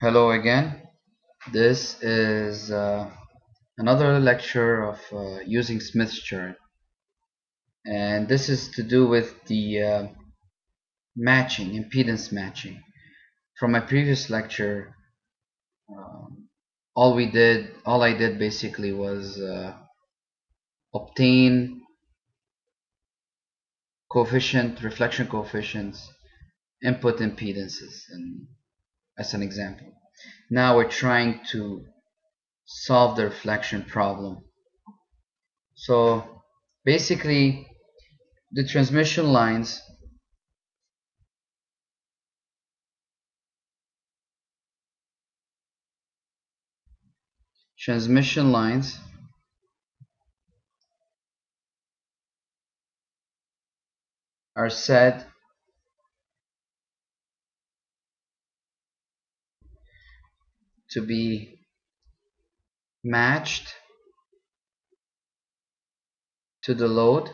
Hello again. This is another lecture of using Smith's chart, and this is to do with the matching, impedance matching. From my previous lecture, um, all I did basically was obtain reflection coefficients, input impedances, and as an example. Now we're trying to solve the reflection problem. So basically, the transmission lines are said to be matched to the load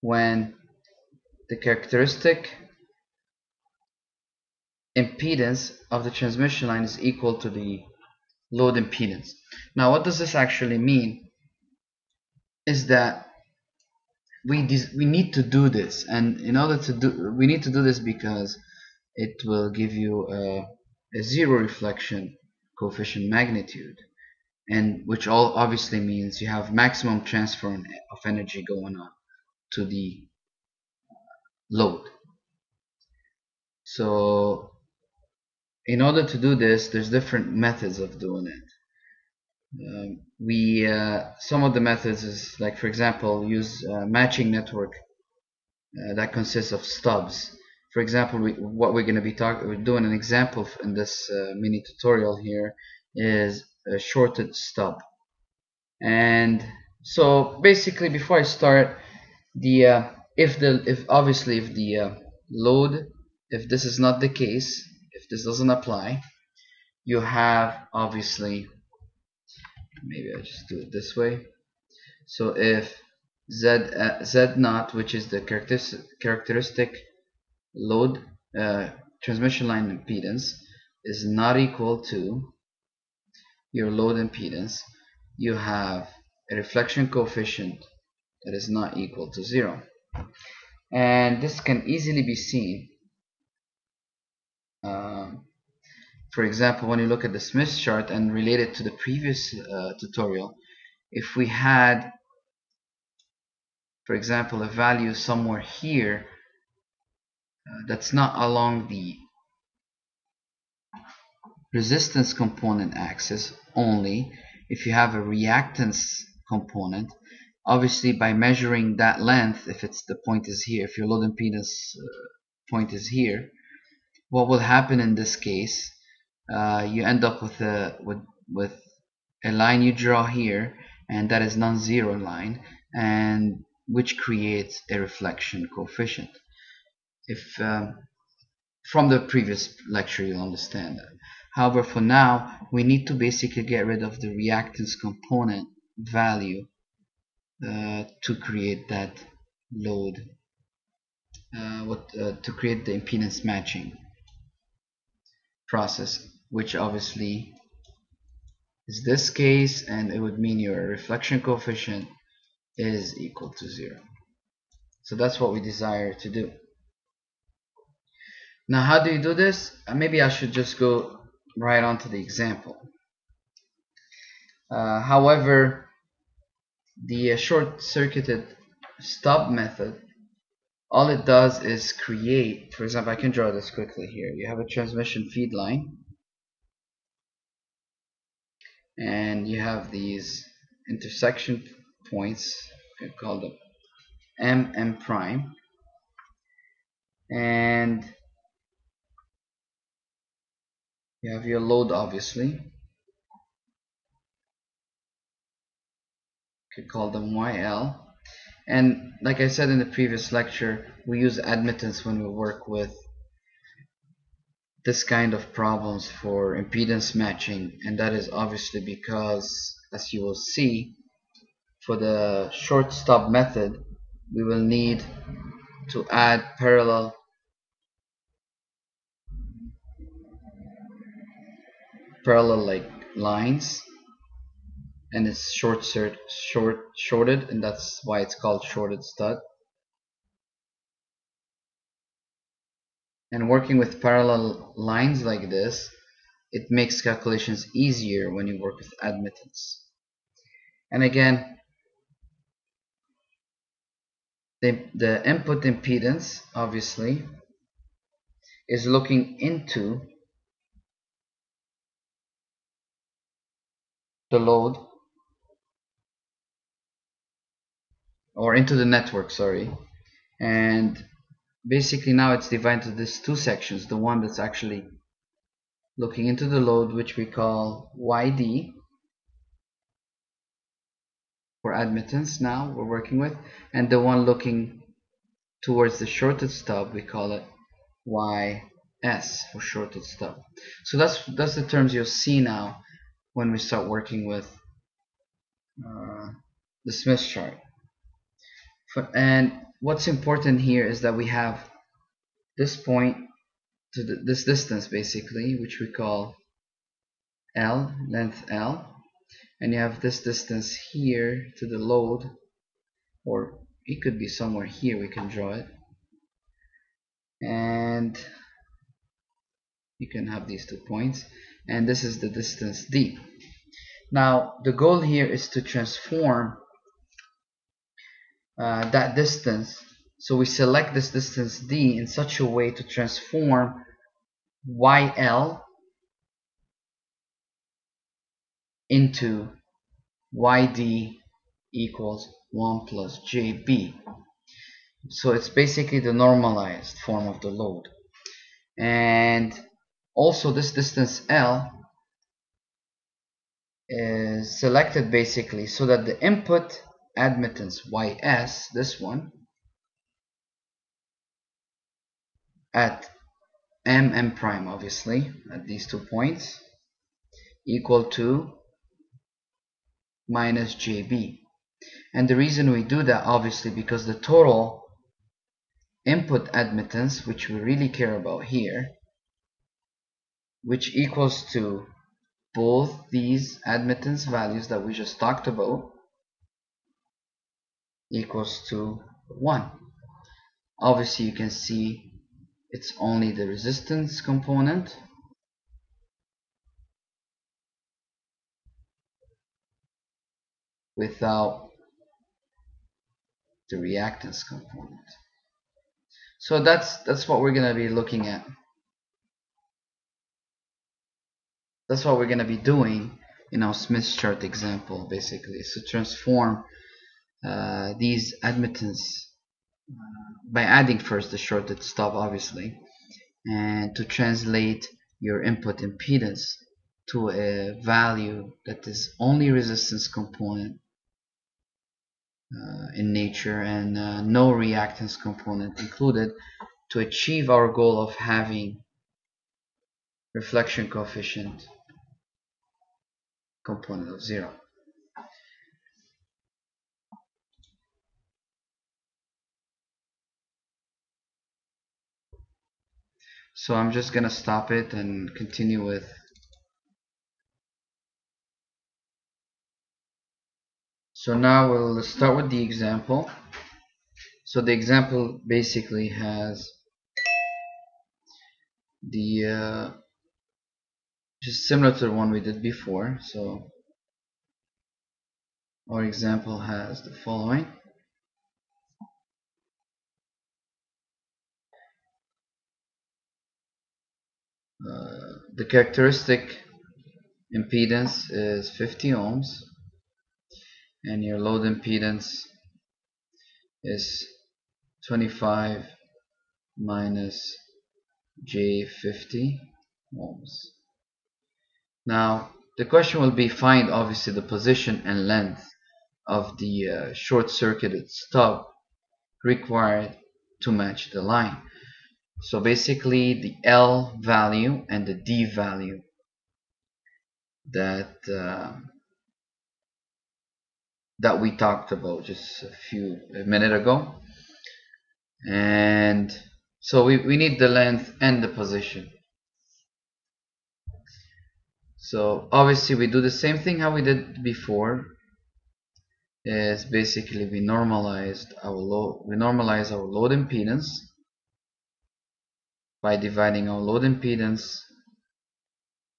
when the characteristic impedance of the transmission line is equal to the load impedance. Now, what does this actually mean is that we need to do this, and in order to do we need to do this because it will give you a zero reflection coefficient magnitude, and which all obviously means you have maximum transfer of energy going on to the load. So in order to do this, there's different methods of doing it. We Some of the methods is, like, for example, use matching network that consists of stubs. For example, what we're going to be we're doing an example in this mini tutorial here is a shorted stub. And so basically, before I start, the if the load, if this is not the case, if this doesn't apply, you have obviously, maybe I just do it this way. So if z naught, which is the characteristic load transmission line impedance, is not equal to your load impedance, you have a reflection coefficient that is not equal to 0. And this can easily be seen. For example, when you look at the Smith chart and relate it to the previous tutorial, if we had, for example, a value somewhere here that's not along the resistance component axis only, if you have a reactance component, obviously by measuring that length, if it's the point is here, if your load impedance point is here, what will happen in this case, you end up with a line you draw here, and that is non-zero line, and which creates a reflection coefficient. If From the previous lecture you'll understand that. However, for now we need to basically get rid of the reactance component value to create that load, to create the impedance matching process, which obviously is this case, and it would mean your reflection coefficient is equal to 0. So that's what we desire to do. Now, how do you do this? Maybe I should just go right on to the example. However, the short-circuited stub method, all it does is create, for example, I can draw this quickly here. You have a transmission feed line, and you have these intersection points, we can call them M prime, and you have your load, obviously, you could call them YL. And like I said in the previous lecture, we use admittance when we work with this kind of problems for impedance matching, and that is obviously because, as you will see, for the short stub method we will need to add parallel like lines, and it's shorted, and that's why it's called shorted stud. And working with parallel lines like this, it makes calculations easier when you work with admittance. And again, the input impedance obviously is looking into the load, or into the network, sorry. And basically now it's divided into these two sections. The one that's actually looking into the load, which we call YD for admittance, now we're working with, and the one looking towards the shorted stub, we call it YS for shorted stub. So that's the terms you'll see now when we start working with the Smith chart. And what's important here is that we have this point to this distance basically, which we call L, length L, and you have this distance here to the load, or it could be somewhere here, we can draw it, and you can have these 2 points, and this is the distance D. Now the goal here is to transform that distance, so we select this distance D in such a way to transform YL into YD equals 1 plus JB. So it's basically the normalized form of the load. And also this distance L is selected basically so that the input admittance YS, this one, at M prime obviously, at these 2 points, equal to minus JB. And the reason we do that obviously because the total input admittance, which we really care about here, which equals to both these admittance values that we just talked about, equals to 1. Obviously you can see it's only the resistance component without the reactance component. So that's what we're going to be looking at. That's what we're going to be doing in our Smith chart example, basically, is to transform these admittance by adding first the shorted stub obviously, and to translate your input impedance to a value that is only resistance component in nature and no reactance component included, to achieve our goal of having reflection coefficient component of 0. So I'm just gonna stop it and continue with so now we'll start with the example. So the example basically has the just similar to the one we did before. So our example has the following. The characteristic impedance is 50 ohms, and your load impedance is 25 minus J50 ohms. Now the question will be, find obviously the position and length of the short-circuited stub required to match the line. So basically the L value and the D value that that we talked about just a minute ago, And so we need the length and the position. So obviously we do the same thing how we did before. Is basically we normalize our load impedance by dividing our load impedance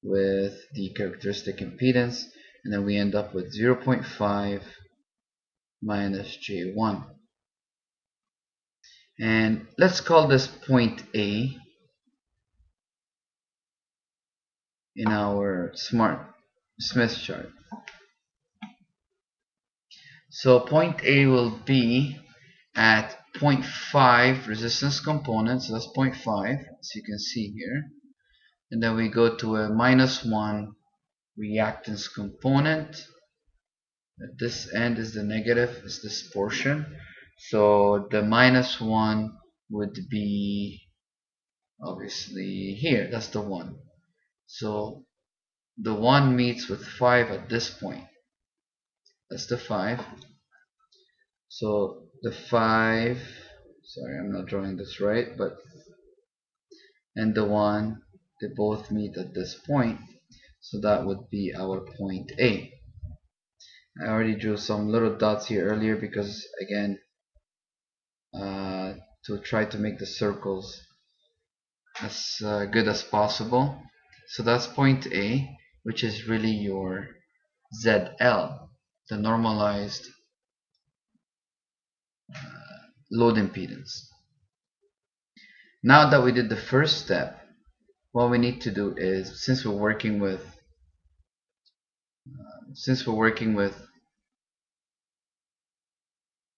with the characteristic impedance, and then we end up with 0.5 minus J1. And let's call this point A in our Smith chart. So point A will be at 0.5 resistance component, so that's 0.5, as you can see here. And then we go to a -1 reactance component. At this end is the negative, is this portion. So the -1 would be obviously here, that's the 1. So the 1 meets with 5 at this point. That's the 5. So the 5, sorry, I'm not drawing this right, but and the 1, they both meet at this point. So that would be our point A. I already drew some little dots here earlier because, again, to try to make the circles as good as possible. So that's point A, which is really your ZL, the normalized load impedance. Now that we did the first step, what we need to do is, since we're working with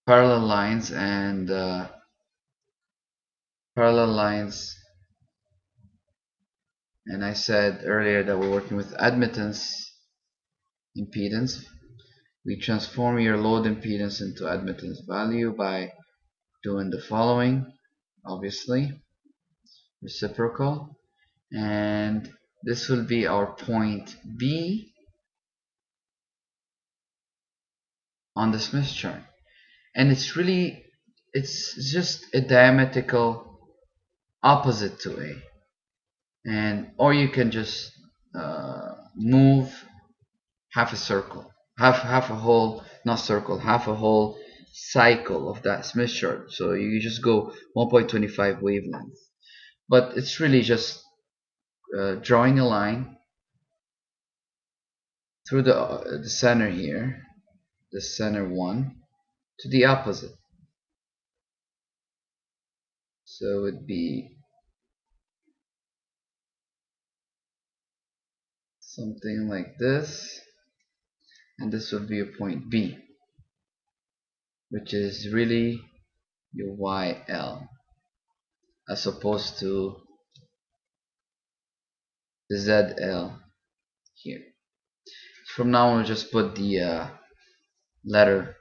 parallel lines and I said earlier that we're working with admittance impedance, we transform your load impedance into admittance value by doing the following. Obviously, reciprocal, and this will be our point B on the Smith chart, and it's just a diametrical opposite to A, and or you can just move half a circle, half a whole, not circle, half a whole cycle of that Smith chart. So you just go 1.25 wavelength, but it's really just drawing a line through the center here, the center 1, to the opposite. So it would be something like this, and this would be a point B, which is really your YL, as opposed to the ZL here. From now on, we'll just put the letter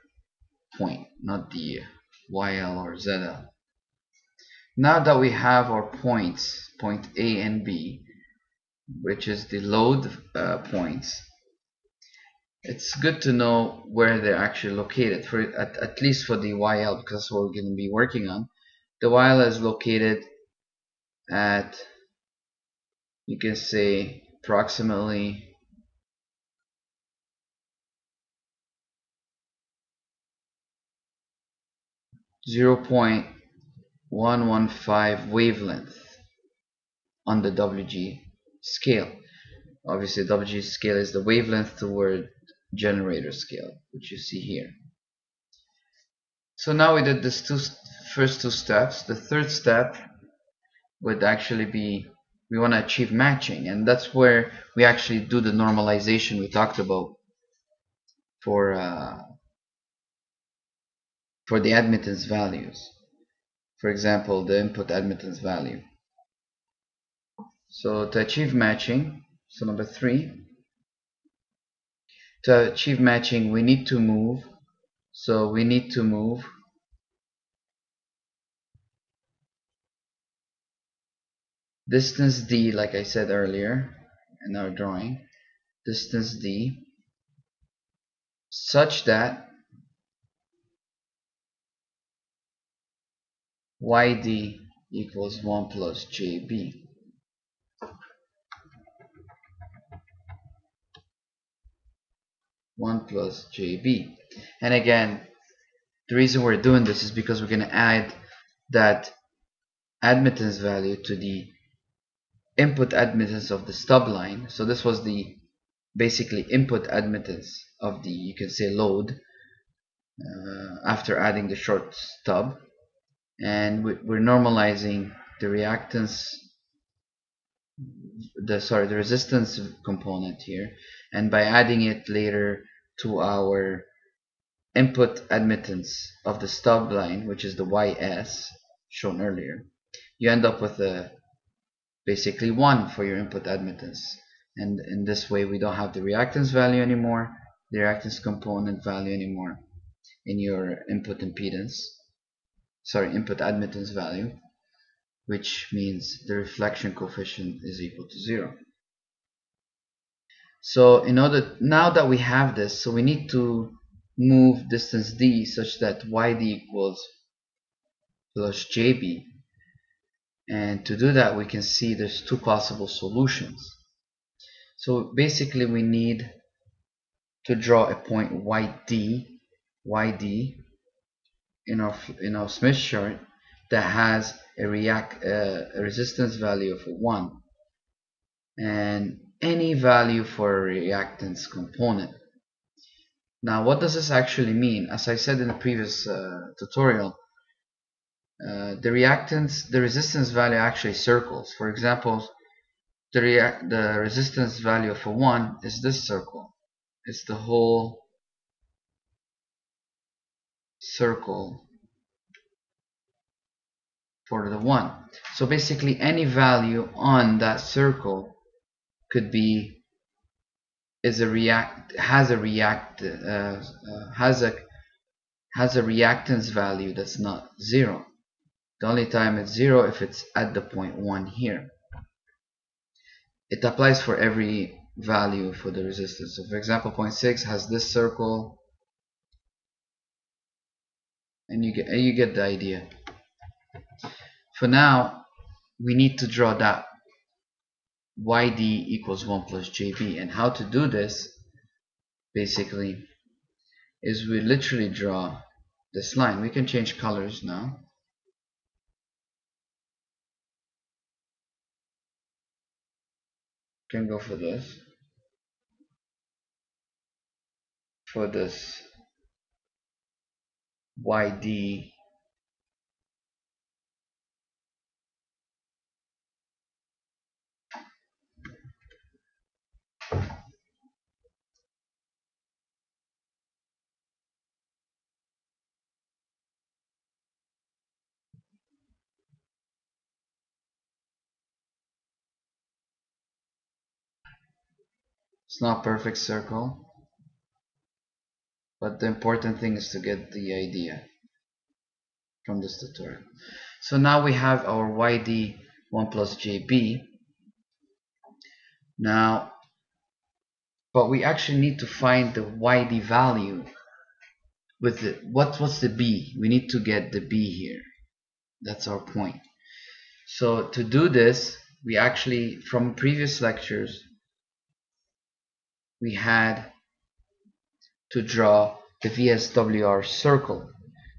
point, not the YL or ZL. Now that we have our points, point A and B, which is the load points, it's good to know where they're actually located, for at least for the YL, because that's what we're going to be working on. The YL is located at, you can say, approximately 0.115 wavelength on the WG scale. Obviously, WG scale is the wavelength toward generator scale, which you see here. So now we did this first two steps. The third step would actually be, we want to achieve matching, and that's where we actually do the normalization we talked about for the admittance values. For example, the input admittance value. So to achieve matching, so number 3, to achieve matching we need to move, so we need to move distance D, like I said earlier in our drawing, distance D, such that yd equals 1 plus jb. And again, the reason we're doing this is because we're going to add that admittance value to the input admittance of the stub line. So this was the basically input admittance of the, you can say, load after adding the short stub, and we're normalizing the reactance, the resistance component here, and by adding it later to our input admittance of the stub line, which is the ys shown earlier, you end up with a basically 1 for your input admittance. And in this way, we don't have the reactance value anymore, the reactance component value anymore in your input impedance, input admittance value, which means the reflection coefficient is equal to 0. So now that we have this, so we need to move distance d such that yd equals plus jb. And to do that, we can see there's two possible solutions. So basically, we need to draw a point yd in our Smith chart that has a resistance value of 1 and any value for a reactance component. Now, what does this actually mean? As I said in the previous tutorial, the resistance value actually circles. For example, the resistance value for 1 is this circle. It's the whole circle for the 1. So basically, any value on that circle could be has a reactance value that's not 0. The only time it's 0 if it's at the point 1 here. It applies for every value for the resistance. So for example, 0.6 has this circle, and you get the idea. For now, we need to draw that yd equals 1 plus jb, and how to do this basically is we literally draw this line. We can change colors now. Can go for this yd it's not a perfect circle, but the important thing is to get the idea from this tutorial. So now we have our yd 1 plus jb. Now, but we actually need to find the yd value with the what's the b? We need to get the b here. That's our point. So to do this, we actually, from previous lectures, we had to draw the VSWR circle,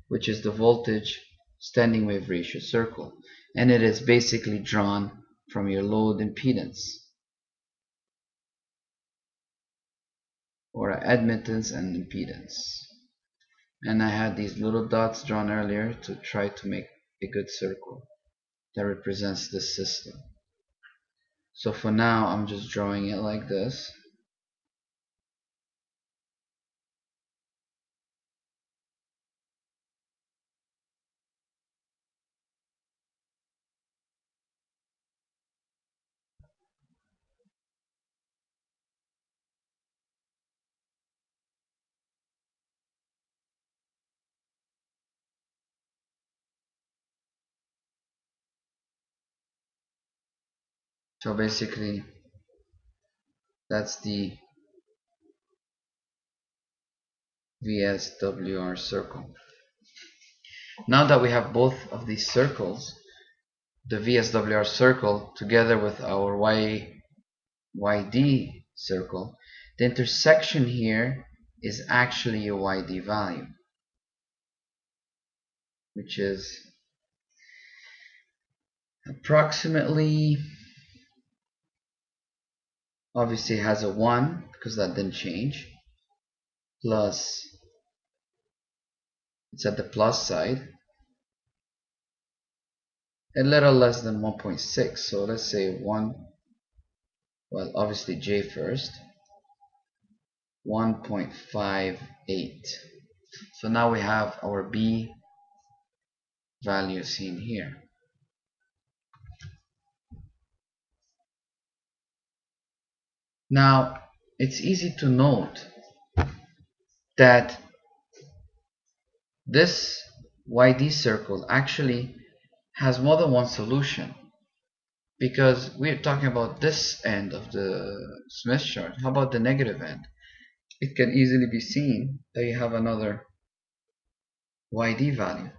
which is the voltage standing wave ratio circle, and it is basically drawn from your load impedance or admittance and impedance. And I had these little dots drawn earlier to try to make a good circle that represents this system. So for now, I'm just drawing it like this. So basically, that's the VSWR circle. Now that we have both of these circles, the VSWR circle together with our YD circle, the intersection here is actually a YD value, which is approximately, obviously it has a 1 because that didn't change, plus, it's at the plus side, a little less than 1.6, so let's say 1, well obviously J first, 1.58. So now we have our B value seen here. Now it's easy to note that this YD circle actually has more than one solution, because we're talking about this end of the Smith chart. How about the negative end? It can easily be seen that you have another YD value.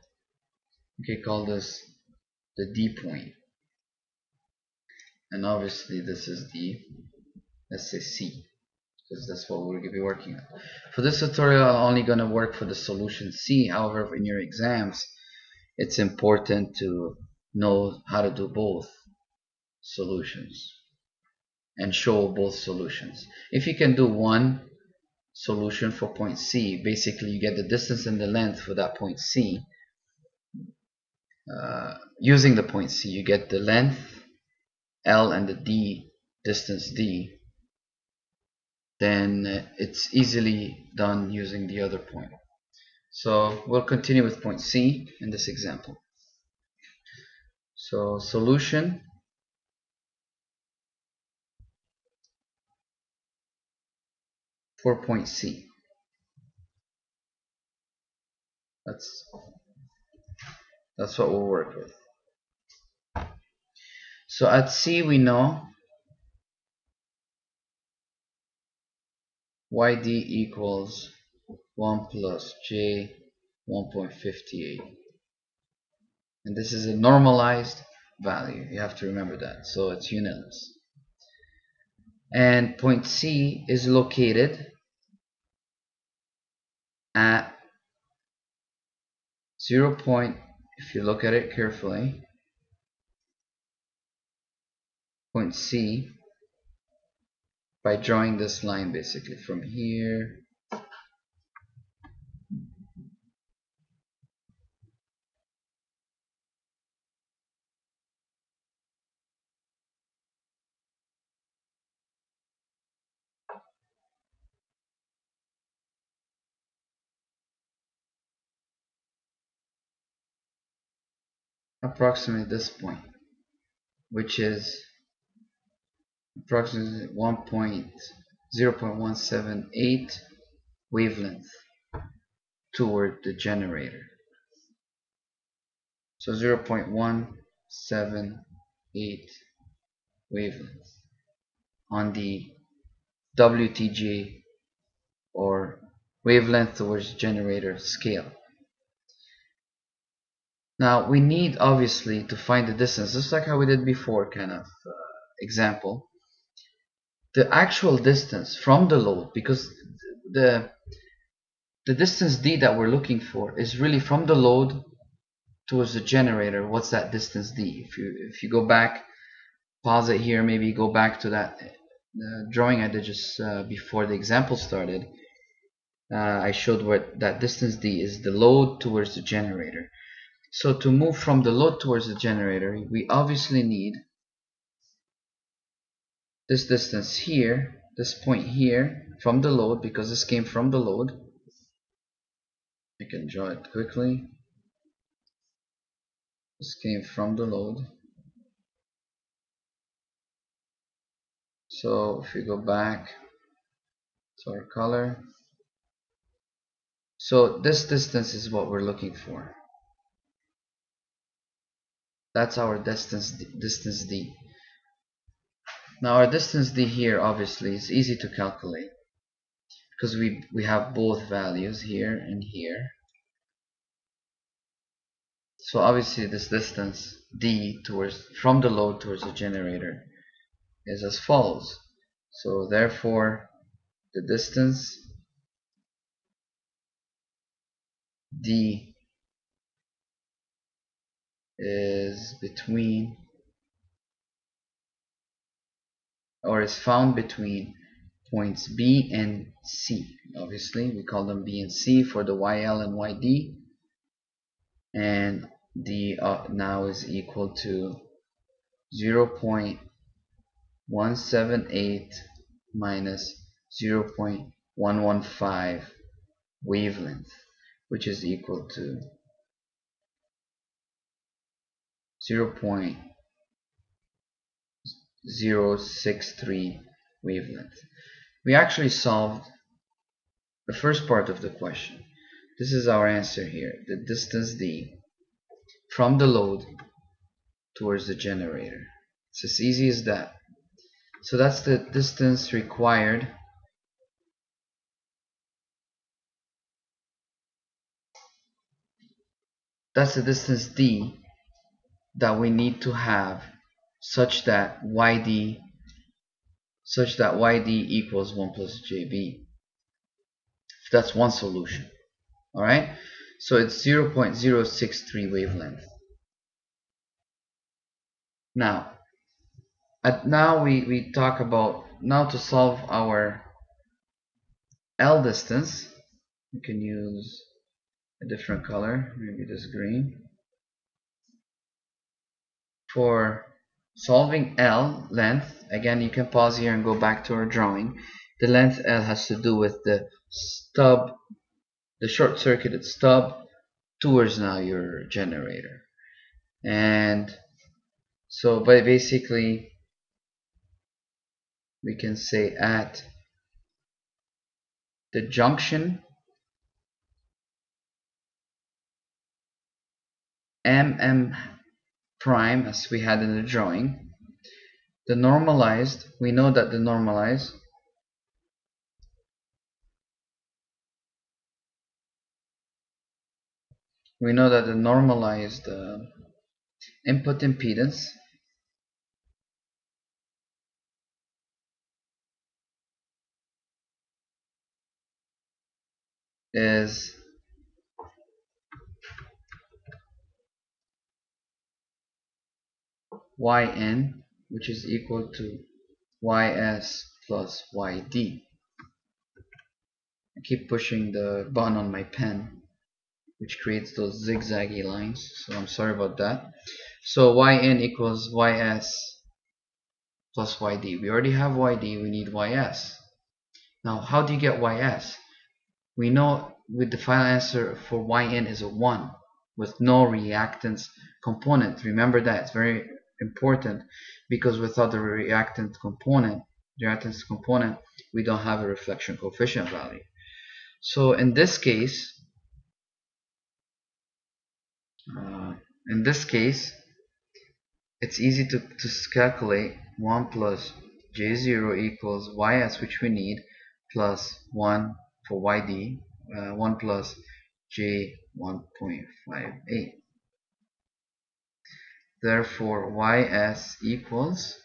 Okay, call this the D point, and obviously this is the, let's say, C, because that's what we're going to be working on. For this tutorial, I'm only going to work for the solution C. However, in your exams, it's important to know how to do both solutions and show both solutions. If you can do one solution for point C, basically you get the distance and the length for that point C. Using the point C, you get the length L and the D, distance D. Then it's easily done using the other point. So we'll continue with point C in this example. So solution for point C. That's what we'll work with. So at C we know YD equals 1 plus J 1.58, and this is a normalized value. You have to remember that. So it's unitless. And point C is located at 0. If you look at it carefully, point C, by drawing this line basically from here approximately this point, which is approximately 0.178 wavelength toward the generator. So 0.178 wavelength on the WTJ, or wavelength towards generator scale. Now we need obviously to find the distance, just like how we did before kind of example. The actual distance from the load, because the distance D that we're looking for is really from the load towards the generator. What's that distance D? If you go back, pause it here, maybe go back to that drawing I did just before the example started. I showed what that distance D is, the load towards the generator. So to move from the load towards the generator, we obviously need this distance here, this point here from the load, because this came from the load. I can draw it quickly. This came from the load. So if we go back to our color, so this distance is what we're looking for. That's our distance D. Now our distance D here obviously is easy to calculate, because we have both values here and here. So obviously this distance d towards from the load towards the generator is as follows. So therefore the distance d is between, or is found between, points B and C. Obviously we call them B and C for the YL and YD, and D now is equal to 0.178 minus 0.115 wavelength, which is equal to 0.063 wavelength. We actually solved the first part of the question. This is our answer here. The distance d from the load towards the generator. It's as easy as that. So that's the distance required that's the distance d that we need to have such that yd equals 1 plus jb. That's one solution. Alright, so it's 0.063 wavelength. Now we talk about, now to solve our L distance, we can use a different color, maybe this green. For solving L length, again you can pause here and go back to our drawing. The length L has to do with the stub, the short circuited stub towards now your generator. And so basically we can say at the junction MM prime, as we had in the drawing, the normalized, we know that the normalized input impedance is Yn, which is equal to Ys plus Yd. I keep pushing the button on my pen, which creates those zigzaggy lines, so I'm sorry about that. So Yn equals Ys plus Yd. We already have Yd, we need Ys. Now how do you get Ys? We know with the final answer for Yn is a 1 with no reactance component. Remember that, it's very important, because without the reactance component we don't have a reflection coefficient value. So in this case it's easy to calculate 1 plus J0 equals Ys, which we need, plus 1 for Yd, 1 plus J 1.58. Therefore Ys equals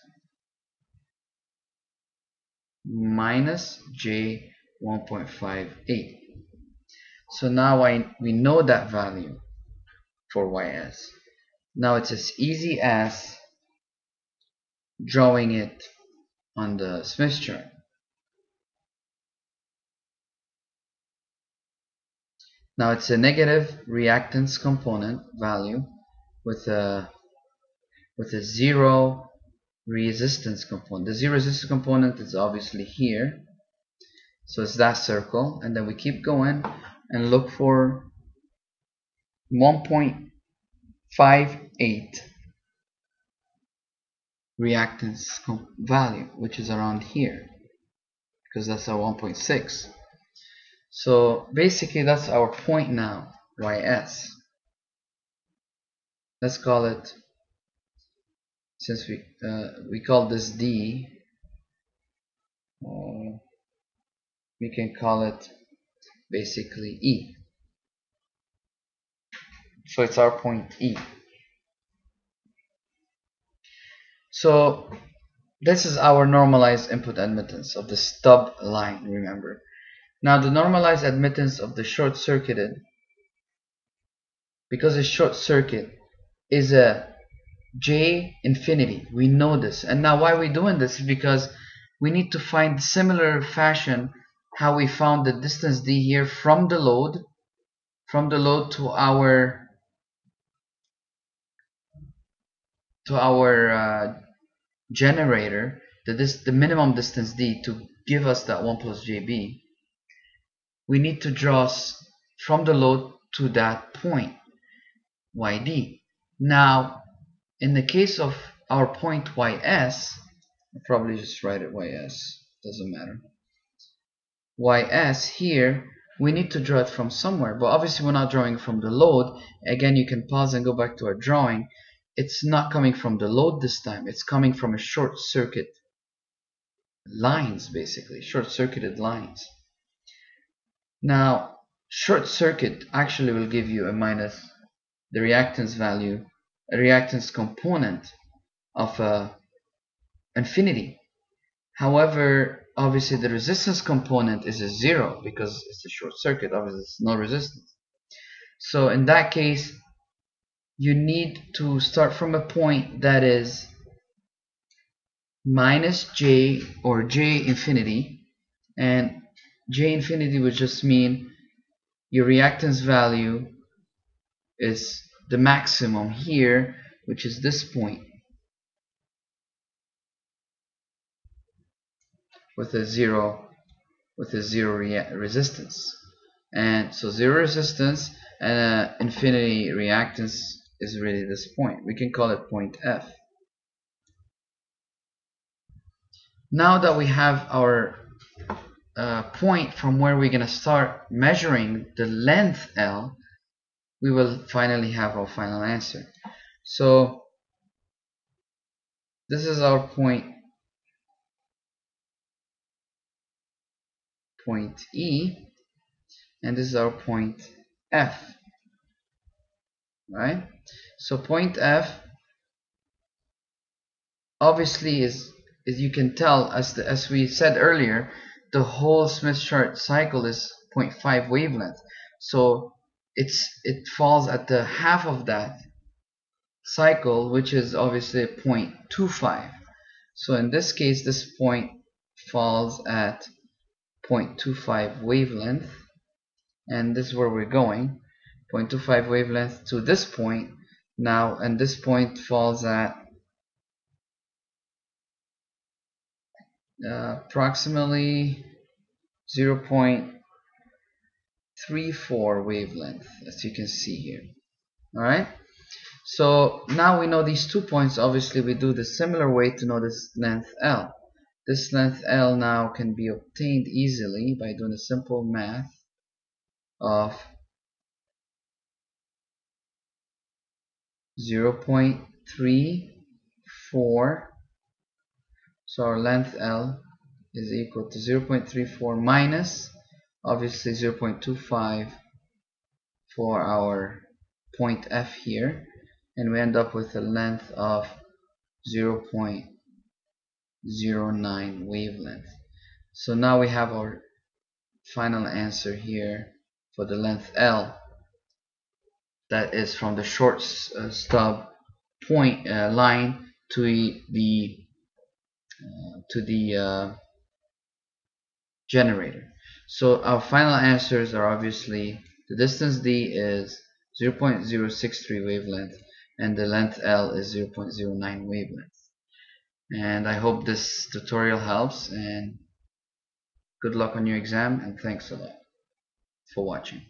minus J 1.58. So now we know that value for Ys. Now it's as easy as drawing it on the Smith chart. Now it's a negative reactance component value with a zero resistance component. The zero resistance component is obviously here, so it's that circle, and then we keep going and look for 1.58 reactance value, which is around here, because that's our 1.6. So basically that's our point now, Ys. Let's call it, since we call this D, we can call it basically E. So it's our point E. So this is our normalized input admittance of the stub line, remember. Now the normalized admittance of the short circuited, because it's short circuit, is a J infinity. We know this. And now why are we doing this is because we need to find similar fashion how we found the distance D here from the load to our generator, the minimum distance D to give us that 1 plus JB. We need to draw from the load to that point YD. Now in the case of our point YS, I'll probably just write it YS, doesn't matter. YS here, we need to draw it from somewhere, but obviously we're not drawing from the load. Again, you can pause and go back to our drawing. It's not coming from the load this time, it's coming from a short circuit lines, basically, short circuited lines. Now, short circuit actually will give you a minus the reactance value, a reactance component of infinity. However, obviously the resistance component is a 0 because it's a short circuit. Obviously, there's no resistance. So in that case, you need to start from a point that is minus J or J infinity, and J infinity would just mean your reactance value is the maximum here, which is this point with a zero resistance. And so zero resistance and infinity reactance is really this point. We can call it point F. Now that we have our point from where we're going to start measuring the length L, we will finally have our final answer. So this is our point E, and this is our point F, right? So point F obviously is you can tell, as we said earlier, the whole Smith chart cycle is 0.5 wavelength, so it falls at the half of that cycle, which is obviously 0.25. So in this case, this point falls at 0.25 wavelength, and this is where we're going, 0.25 wavelength to this point now, and this point falls at approximately 0.34 wavelength, as you can see here. Alright, so now we know these 2 points. Obviously we do the similar way to know this length L. This length L now can be obtained easily by doing a simple math of 0.34. So our length L is equal to 0.34 minus obviously 0.25 for our point F here, and we end up with a length of 0.09 wavelength. So now we have our final answer here for the length L, that is from the short stub point line to the generator. So our final answers are obviously the distance D is 0.063 wavelength and the length L is 0.09 wavelength. And I hope this tutorial helps, and good luck on your exam, and thanks a lot for watching.